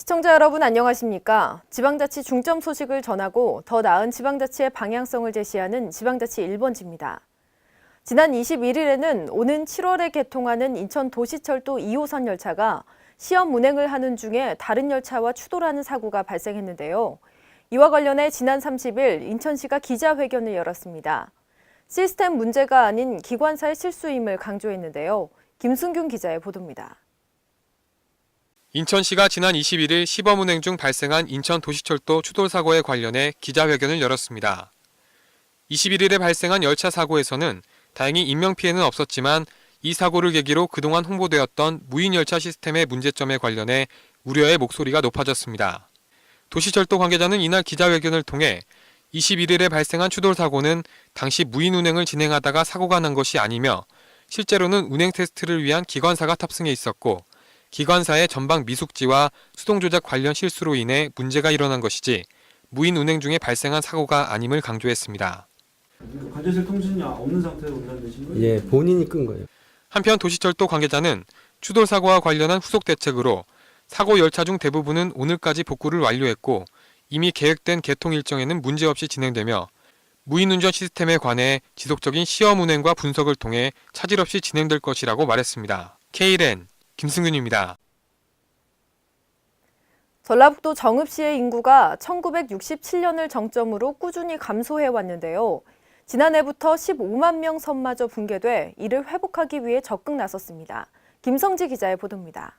시청자 여러분 안녕하십니까? 지방자치 중점 소식을 전하고 더 나은 지방자치의 방향성을 제시하는 지방자치 1번지입니다. 지난 21일에는 오는 7월에 개통하는 인천도시철도 2호선 열차가 시험 운행을 하는 중에 다른 열차와 추돌하는 사고가 발생했는데요. 이와 관련해 지난 30일 인천시가 기자회견을 열었습니다. 시스템 문제가 아닌 기관사의 실수임을 강조했는데요. 김승균 기자의 보도입니다. 인천시가 지난 21일 시범 운행 중 발생한 인천도시철도 추돌 사고에 관련해 기자회견을 열었습니다. 21일에 발생한 열차 사고에서는 다행히 인명피해는 없었지만 이 사고를 계기로 그동안 홍보되었던 무인열차 시스템의 문제점에 관련해 우려의 목소리가 높아졌습니다. 도시철도 관계자는 이날 기자회견을 통해 21일에 발생한 추돌 사고는 당시 무인 운행을 진행하다가 사고가 난 것이 아니며 실제로는 운행 테스트를 위한 기관사가 탑승해 있었고 기관사의 전방 미숙지와 수동 조작 관련 실수로 인해 문제가 일어난 것이지 무인 운행 중에 발생한 사고가 아님을 강조했습니다. 관제실 통신이 없는 상태로 운전되신 거예요? 예, 본인이 끈 거예요. 한편 도시철도 관계자는 추돌 사고와 관련한 후속 대책으로 사고 열차 중 대부분은 오늘까지 복구를 완료했고 이미 계획된 개통 일정에는 문제없이 진행되며 무인 운전 시스템에 관해 지속적인 시험 운행과 분석을 통해 차질 없이 진행될 것이라고 말했습니다. K랜 김승균입니다. 전라북도 정읍시의 인구가 1967년을 정점으로 꾸준히 감소해 왔는데요. 지난해부터 15만 명 선마저 붕괴돼 이를 회복하기 위해 적극 나섰습니다. 김성지 기자의 보도입니다.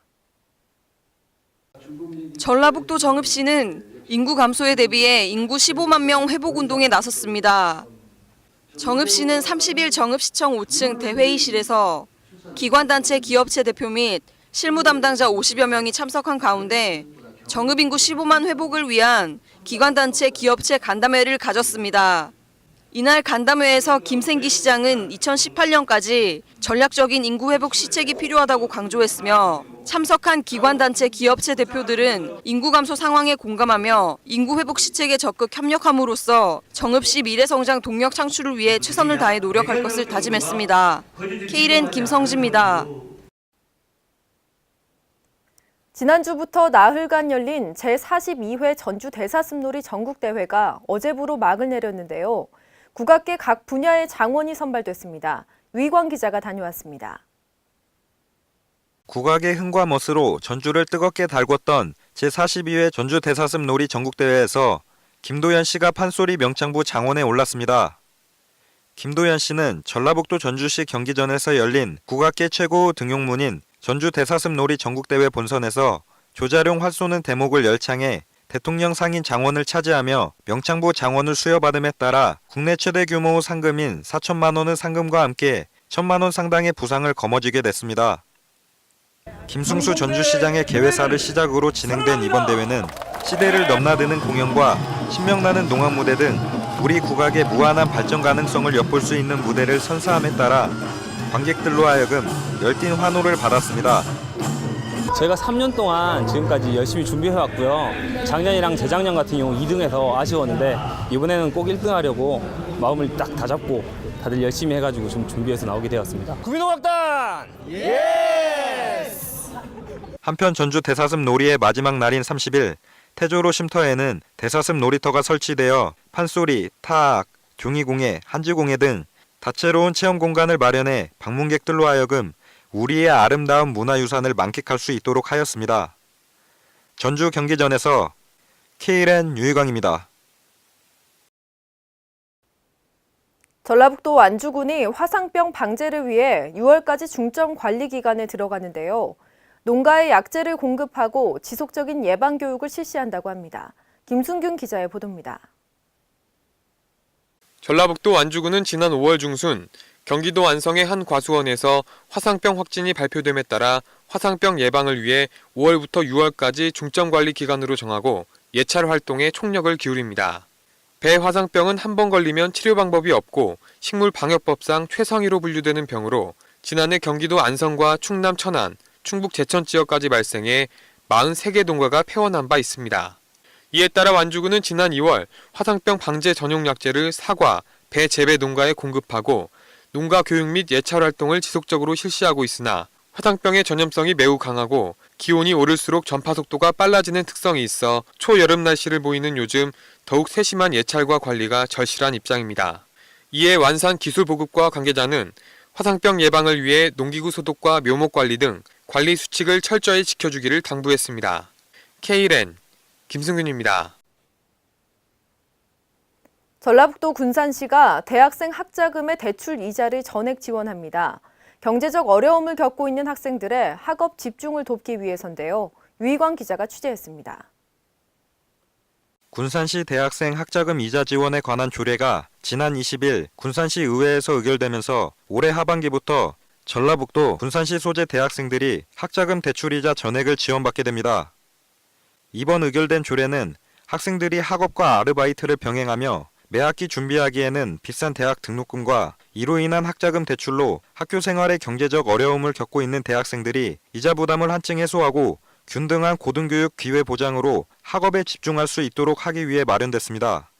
전라북도 정읍시는 인구 감소에 대비해 인구 15만 명 회복 운동에 나섰습니다. 정읍시는 30일 정읍시청 5층 대회의실에서 기관단체 기업체 대표 및 실무 담당자 50여 명이 참석한 가운데 정읍 인구 15만 회복을 위한 기관단체 기업체 간담회를 가졌습니다. 이날 간담회에서 김생기 시장은 2018년까지 전략적인 인구 회복 시책이 필요하다고 강조했으며 참석한 기관단체 기업체 대표들은 인구 감소 상황에 공감하며 인구 회복 시책에 적극 협력함으로써 정읍시 미래성장 동력 창출을 위해 최선을 다해 노력할 것을 다짐했습니다. K랜 김성지입니다. 지난주부터 나흘간 열린 제42회 전주 대사슴놀이 전국대회가 어제부로 막을 내렸는데요. 국악계 각 분야의 장원이 선발됐습니다. 위광 기자가 다녀왔습니다. 국악의 흥과 멋으로 전주를 뜨겁게 달궜던 제42회 전주 대사슴놀이 전국대회에서 김도연 씨가 판소리 명창부 장원에 올랐습니다. 김도연 씨는 전라북도 전주시 경기전에서 열린 국악계 최고 등용문인 전주 대사슴놀이 전국대회 본선에서 조자룡 활 쏘는 대목을 열창해 대통령 상인 장원을 차지하며 명창부 장원을 수여받음에 따라 국내 최대 규모 상금인 4천만 원의 상금과 함께 1천만 원 상당의 부상을 거머쥐게 됐습니다. 김승수 전주시장의 개회사를 시작으로 진행된 이번 대회는 시대를 넘나드는 공연과 신명나는 농악 무대 등 우리 국악의 무한한 발전 가능성을 엿볼 수 있는 무대를 선사함에 따라 관객들로 하여금 열띤 환호를 받았습니다. 제가 3년 동안 지금까지 열심히 준비해왔고요. 작년이랑 재작년 같은 경우 2등해서 아쉬웠는데 이번에는 꼭 1등 하려고 마음을 딱 다잡고 다들 열심히 해가지고 좀 준비해서 나오게 되었습니다. 구민농악단! 예스! 한편 전주 대사슴 놀이의 마지막 날인 30일 태조로 쉼터에는 대사슴 놀이터가 설치되어 판소리, 타악, 종이공예, 한지공예 등 다채로운 체험 공간을 마련해 방문객들로 하여금 우리의 아름다운 문화유산을 만끽할 수 있도록 하였습니다. 전주 경기전에서 K랜 유희광입니다. 전라북도 완주군이 화상병 방제를 위해 6월까지 중점 관리 기간에 들어가는데요. 농가에 약재를 공급하고 지속적인 예방 교육을 실시한다고 합니다. 김순균 기자의 보도입니다. 전라북도 완주군은 지난 5월 중순 경기도 안성의 한 과수원에서 화상병 확진이 발표됨에 따라 화상병 예방을 위해 5월부터 6월까지 중점관리 기간으로 정하고 예찰 활동에 총력을 기울입니다. 배 화상병은 한 번 걸리면 치료 방법이 없고 식물방역법상 최상위로 분류되는 병으로 지난해 경기도 안성과 충남 천안, 충북 제천 지역까지 발생해 43개 농가가 폐원한 바 있습니다. 이에 따라 완주군은 지난 2월 화상병 방제 전용 약재를 사과, 배 재배 농가에 공급하고 농가 교육 및 예찰 활동을 지속적으로 실시하고 있으나 화상병의 전염성이 매우 강하고 기온이 오를수록 전파 속도가 빨라지는 특성이 있어 초여름 날씨를 보이는 요즘 더욱 세심한 예찰과 관리가 절실한 입장입니다. 이에 완산 기술 보급과 관계자는 화상병 예방을 위해 농기구 소독과 묘목 관리 등 관리 수칙을 철저히 지켜주기를 당부했습니다. Kren 김승균입니다. 전라북도 군산시가 대학생 학자금의 대출 이자를 전액 지원합니다. 경제적 어려움을 겪고 있는 학생들의 학업 집중을 돕기 위해서인데요. 유희광 기자가 취재했습니다. 군산시 대학생 학자금 이자 지원에 관한 조례가 지난 20일 군산시 의회에서 의결되면서 올해 하반기부터 전라북도 군산시 소재 대학생들이 학자금 대출이자 전액을 지원받게 됩니다. 이번 의결된 조례는 학생들이 학업과 아르바이트를 병행하며 매학기 준비하기에는 비싼 대학 등록금과 이로 인한 학자금 대출로 학교 생활에 경제적 어려움을 겪고 있는 대학생들이 이자 부담을 한층 해소하고 균등한 고등교육 기회 보장으로 학업에 집중할 수 있도록 하기 위해 마련됐습니다.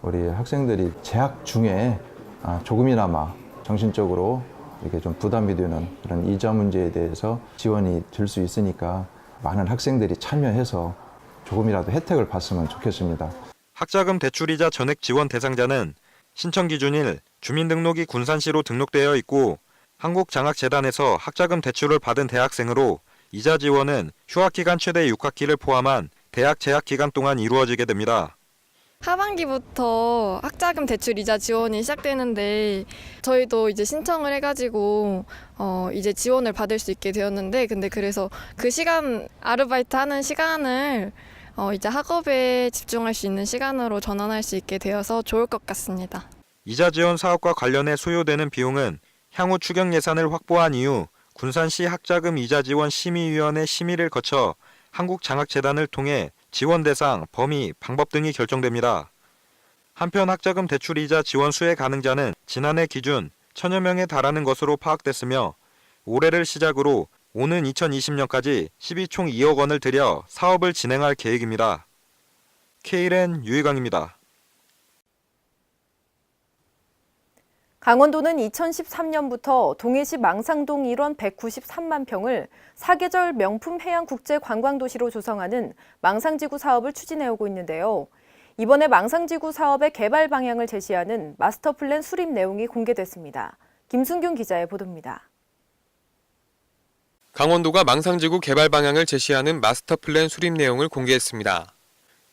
우리 학생들이 재학 중에 조금이나마 정신적으로 이렇게 좀 부담이 되는 그런 이자 문제에 대해서 지원이 될 수 있으니까 많은 학생들이 참여해서 조금이라도 혜택을 봤으면 좋겠습니다. 학자금 대출이자 전액 지원 대상자는 신청 기준일 주민등록이 군산시로 등록되어 있고 한국장학재단에서 학자금 대출을 받은 대학생으로 이자 지원은 휴학기간 최대 6학기를 포함한 대학 재학 기간 동안 이루어지게 됩니다. 하반기부터 학자금 대출 이자 지원이 시작되는데 저희도 이제 신청을 해가지고 이제 지원을 받을 수 있게 되었는데 근데 그래서 그 시간 아르바이트 하는 시간을 이제 학업에 집중할 수 있는 시간으로 전환할 수 있게 되어서 좋을 것 같습니다. 이자 지원 사업과 관련해 소요되는 비용은 향후 추경 예산을 확보한 이후 군산시 학자금 이자 지원 심의위원회 심의를 거쳐 한국장학재단을 통해 지원 대상, 범위, 방법 등이 결정됩니다. 한편 학자금 대출 이자 지원 수혜 가능자는 지난해 기준 1,000여 명에 달하는 것으로 파악됐으며 올해를 시작으로 오는 2020년까지 12총 2억 원을 들여 사업을 진행할 계획입니다. Kren 유희광입니다. 강원도는 2013년부터 동해시 망상동 일원 193만 평을 사계절 명품 해양 국제 관광도시로 조성하는 망상지구 사업을 추진해오고 있는데요. 이번에 망상지구 사업의 개발 방향을 제시하는 마스터 플랜 수립 내용이 공개됐습니다. 김순균 기자의 보도입니다. 강원도가 망상지구 개발 방향을 제시하는 마스터 플랜 수립 내용을 공개했습니다.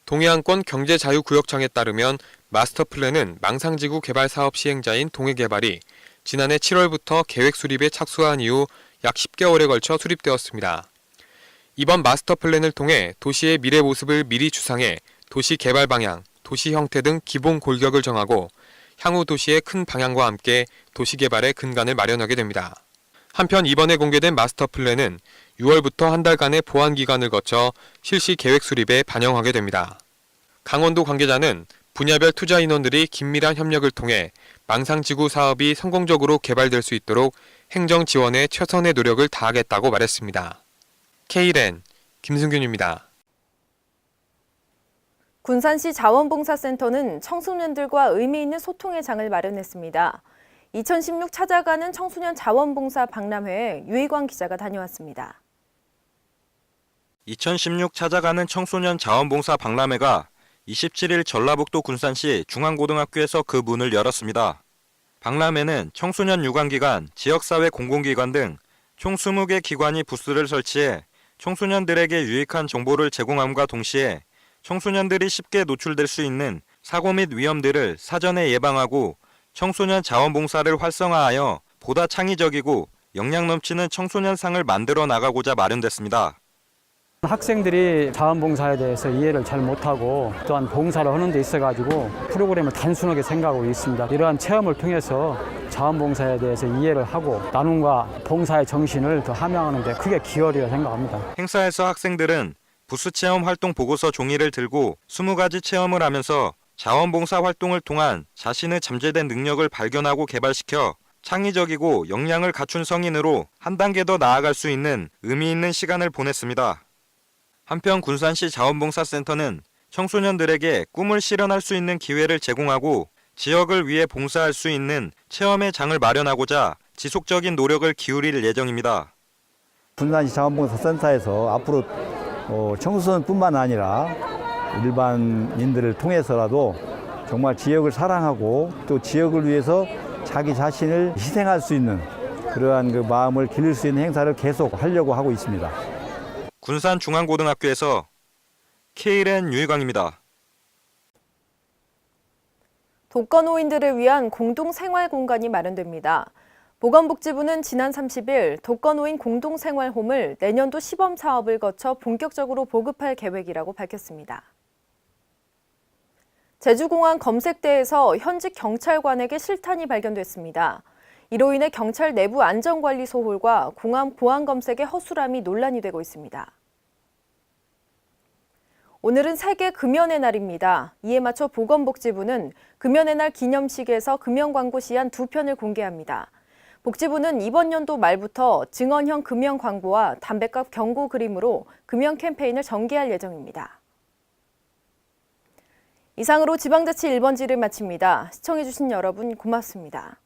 동해안권 경제자유구역청에 따르면 마스터 플랜은 망상지구 개발 사업 시행자인 동해개발이 지난해 7월부터 계획 수립에 착수한 이후 약 10개월에 걸쳐 수립되었습니다. 이번 마스터 플랜을 통해 도시의 미래 모습을 미리 추상해 도시 개발 방향, 도시 형태 등 기본 골격을 정하고 향후 도시의 큰 방향과 함께 도시 개발의 근간을 마련하게 됩니다. 한편 이번에 공개된 마스터 플랜은 6월부터 한 달간의 보완 기간을 거쳐 실시 계획 수립에 반영하게 됩니다. 강원도 관계자는 분야별 투자 인원들이 긴밀한 협력을 통해 망상지구 사업이 성공적으로 개발될 수 있도록 행정 지원에 최선의 노력을 다하겠다고 말했습니다. Kren 김승균입니다. 군산시 자원봉사센터는 청소년들과 의미 있는 소통의 장을 마련했습니다. 2016 찾아가는 청소년 자원봉사 박람회에 유희광 기자가 다녀왔습니다. 2016 찾아가는 청소년 자원봉사 박람회가 27일 전라북도 군산시 중앙고등학교에서 그 문을 열었습니다. 박람회는 청소년 유관기관, 지역사회 공공기관 등 총 20개 기관이 부스를 설치해 청소년들에게 유익한 정보를 제공함과 동시에 청소년들이 쉽게 노출될 수 있는 사고 및 위험들을 사전에 예방하고 청소년 자원봉사를 활성화하여 보다 창의적이고 역량 넘치는 청소년상을 만들어 나가고자 마련됐습니다. 학생들이 자원봉사에 대해서 이해를 잘 못하고 또한 봉사를 하는 데 있어가지고 프로그램을 단순하게 생각하고 있습니다. 이러한 체험을 통해서 자원봉사에 대해서 이해를 하고 나눔과 봉사의 정신을 더 함양하는 데 크게 기여하리라 생각합니다. 행사에서 학생들은 부스 체험 활동 보고서 종이를 들고 20가지 체험을 하면서 자원봉사 활동을 통한 자신의 잠재된 능력을 발견하고 개발시켜 창의적이고 역량을 갖춘 성인으로 한 단계 더 나아갈 수 있는 의미 있는 시간을 보냈습니다. 한편 군산시 자원봉사센터는 청소년들에게 꿈을 실현할 수 있는 기회를 제공하고 지역을 위해 봉사할 수 있는 체험의 장을 마련하고자 지속적인 노력을 기울일 예정입니다. 군산시 자원봉사센터에서 앞으로 청소년뿐만 아니라 일반인들을 통해서라도 정말 지역을 사랑하고 또 지역을 위해서 자기 자신을 희생할 수 있는 그러한 그 마음을 기를 수 있는 행사를 계속 하려고 하고 있습니다. 군산중앙고등학교에서 KLN 유희광입니다. 독거노인들을 위한 공동생활 공간이 마련됩니다. 보건복지부는 지난 30일 독거노인 공동생활홈을 내년도 시범 사업을 거쳐 본격적으로 보급할 계획이라고 밝혔습니다. 제주공항 검색대에서 현직 경찰관에게 실탄이 발견됐습니다. 이로 인해 경찰 내부 안전관리 소홀과 공항 보안 검색의 허술함이 논란이 되고 있습니다. 오늘은 세계 금연의 날입니다. 이에 맞춰 보건복지부는 금연의 날 기념식에서 금연 광고 시안 2편을 공개합니다. 복지부는 이번 연도 말부터 증언형 금연 광고와 담뱃값 경고 그림으로 금연 캠페인을 전개할 예정입니다. 이상으로 지방자치 1번지를 마칩니다. 시청해주신 여러분 고맙습니다.